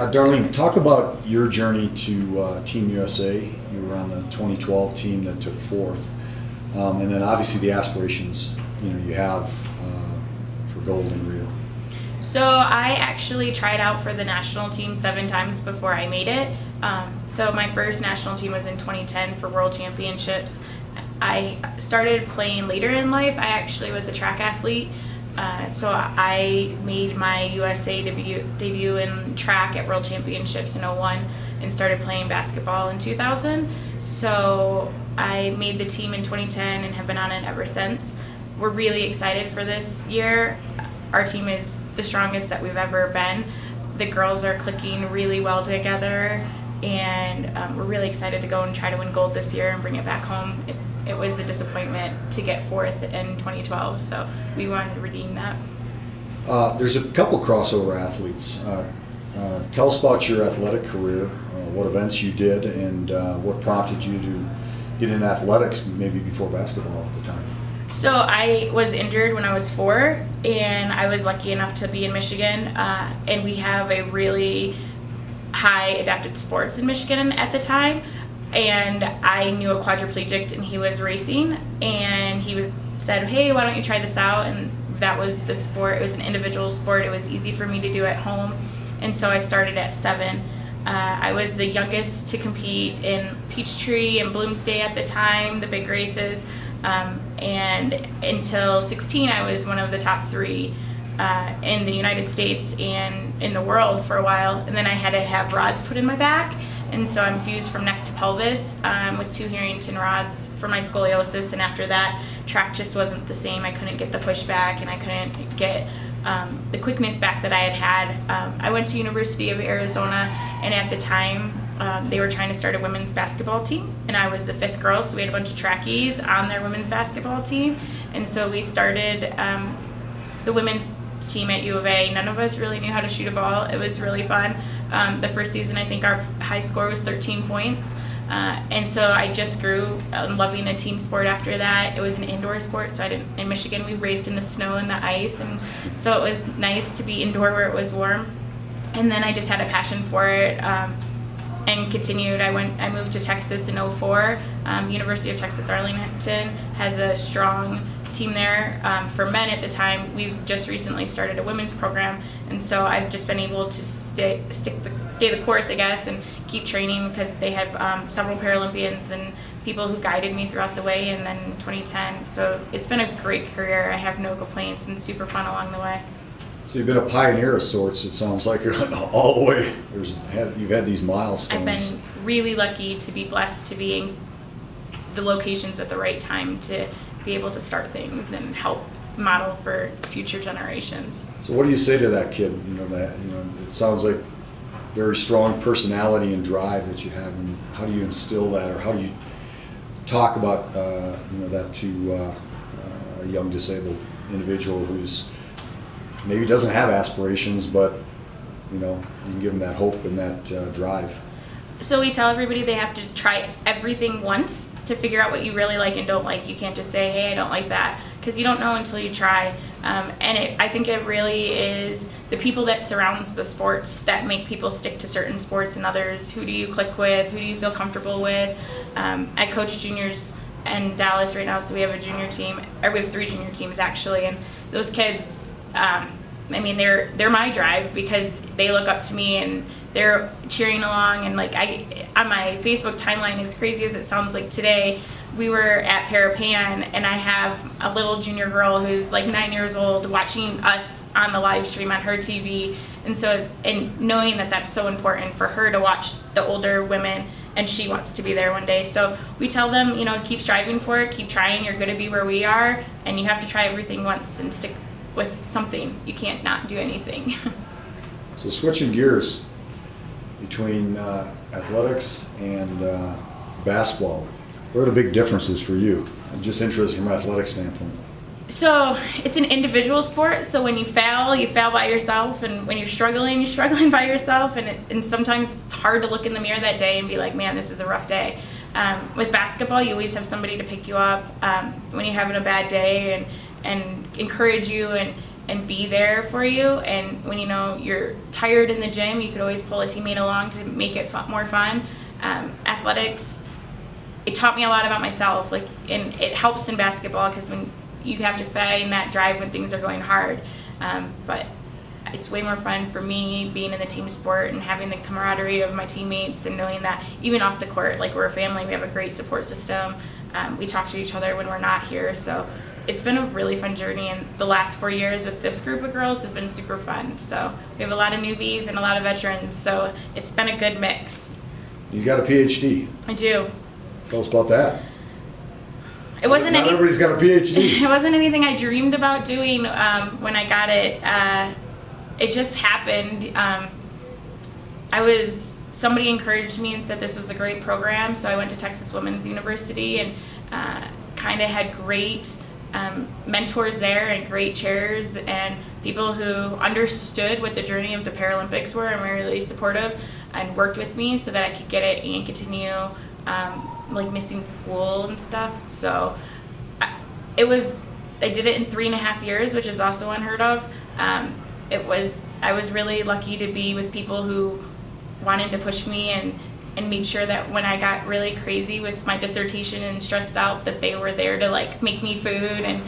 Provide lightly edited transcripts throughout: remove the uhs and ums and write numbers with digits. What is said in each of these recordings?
Darlene, talk about your journey to Team USA. You were on the 2012 team that took fourth, and then obviously the aspirations you have for gold in Rio. So I actually tried out for the national team 7 times before I made it. So my first national team was in 2010 for World Championships. I started playing later in life. I actually was a track athlete. So I made my USA debut in track at World Championships in 2001 and started playing basketball in 2000. So I made the team in 2010 and have been on it ever since. We're really excited for this year. Our team is the strongest that we've ever been. The girls are clicking really well together, and we're really excited to go and try to win gold this year and bring it back home. It was a disappointment to get fourth in 2012, so we wanted to redeem that. There's a couple crossover athletes. Tell us about your athletic career, what events you did, and what prompted you to get in athletics maybe before basketball at the time. So I was injured when I was 4, and I was lucky enough to be in Michigan, and we have a really high adapted sports in Michigan at the time. And I knew a quadriplegic, and he was racing, and he said, hey, why don't you try this out? And that was the sport. It was an individual sport. It was easy for me to do at home, and so I started at 7. I was the youngest to compete in Peachtree and Bloomsday at the time, the big races, and until 16 I was one of the top 3 in the United States and in the world for a while, and then I had to have rods put in my back. And so I'm fused from neck to pelvis with 2 Harrington rods for my scoliosis. And after that, track just wasn't the same. I couldn't get the push back, and I couldn't get the quickness back that I had. I went to University of Arizona, and at the time, they were trying to start a women's basketball team. And I was the 5th girl, so we had a bunch of trackies on their women's basketball team. And so we started the women's team at U of A. None of us really knew how to shoot a ball. It was really fun. The first season, I think our high score was 13 points. And so I just grew loving a team sport after that. It was an indoor sport, so in Michigan we raced in the snow and the ice, and so it was nice to be indoor where it was warm. And then I just had a passion for it and continued. I moved to Texas in 2004. University of Texas Darlene Hunter has a strong team there. For men at the time, we just recently started a women's program, and so I've just been able to stay the course, I guess, and keep training because they have several Paralympians and people who guided me throughout the way, and then in 2010. So it's been a great career. I have no complaints and super fun along the way. So you've been a pioneer of sorts, it sounds like, all the way. You've had these milestones. I've been really lucky to be blessed to be in the locations at the right time to be able to start things and help model for future generations. So what do you say to that kid? It sounds like very strong personality and drive that you have, and how do you instill that, or how do you talk about that to a young disabled individual who's maybe doesn't have aspirations, but you can give them that hope and that drive? So we tell everybody they have to try everything once to figure out what you really like and don't like. You can't just say, hey, I don't like that, because you don't know until you try. I think it really is the people that surrounds the sports that make people stick to certain sports and others. Who do you click with? Who do you feel comfortable with? I coach juniors in Dallas right now, so we have a junior team, or we have 3 junior teams actually, and those kids, they're my drive because they look up to me and they're cheering along. And on my Facebook timeline, as crazy as it sounds, like today we were at Paralympian, and I have a little junior girl who's like 9 years old watching us on the live stream on her TV, and knowing that that's so important for her to watch the older women, and she wants to be there one day. So we tell them, keep striving for it, keep trying, you're going to be where we are, and you have to try everything once and stick with something. You can't not do anything. So switching gears between athletics and basketball, what are the big differences for you? I'm just interested from an athletic standpoint. So it's an individual sport, so when you fail by yourself, and when you're struggling by yourself, and sometimes it's hard to look in the mirror that day and be like, man, this is a rough day. With basketball, you always have somebody to pick you up when you're having a bad day and encourage you, and and be there for you. And when you know you're tired in the gym, you could always pull a teammate along to make it more fun. Athletics, it taught me a lot about myself, like, and it helps in basketball because when you have to find that drive when things are going hard. But it's way more fun for me being in the team sport and having the camaraderie of my teammates and knowing that even off the court, like, we're a family, we have a great support system. We talk to each other when we're not here. So it's been a really fun journey, and the last 4 years with this group of girls has been super fun. So we have a lot of newbies and a lot of veterans, so it's been a good mix. You got a PhD. I do. Tell us about that. It wasn't Not everybody's got a PhD. It wasn't anything I dreamed about doing when I got it. It just happened. Somebody encouraged me and said this was a great program, so I went to Texas Women's University and kind of had great mentors there and great chairs and people who understood what the journey of the Paralympics were and were really supportive and worked with me so that I could get it and continue like missing school and stuff. So I did it in 3.5 years, which is also unheard of. I was really lucky to be with people who wanted to push me and made sure that when I got really crazy with my dissertation and stressed out, that they were there to like make me food and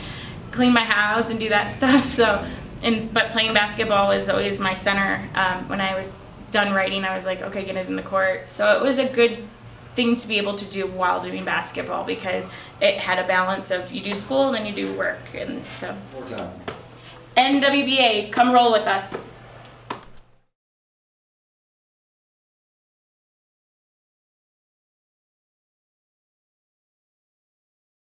clean my house and do that stuff. So, but playing basketball was always my center. When I was done writing, I was like, okay, get it in the court. So it was a good thing to be able to do while doing basketball because it had a balance of you do school and then you do work. And so More time. NWBA, come roll with us.